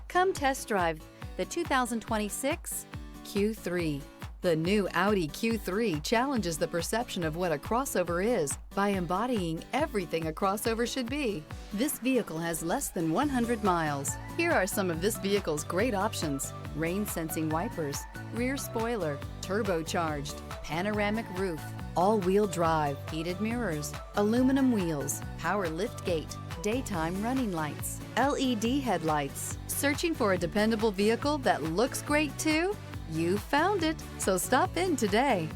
Come test drive the 2026 Q3. The new Audi Q3 challenges the perception of what a crossover is by embodying everything a crossover should be. This vehicle has less than 100 miles. Here are some of this vehicle's great options: rain-sensing wipers, rear spoiler, turbocharged, panoramic roof, all-wheel drive, heated mirrors, aluminum wheels, power liftgate, daytime running lights, LED headlights. Searching for a dependable vehicle that looks great too? You found it, so stop in today.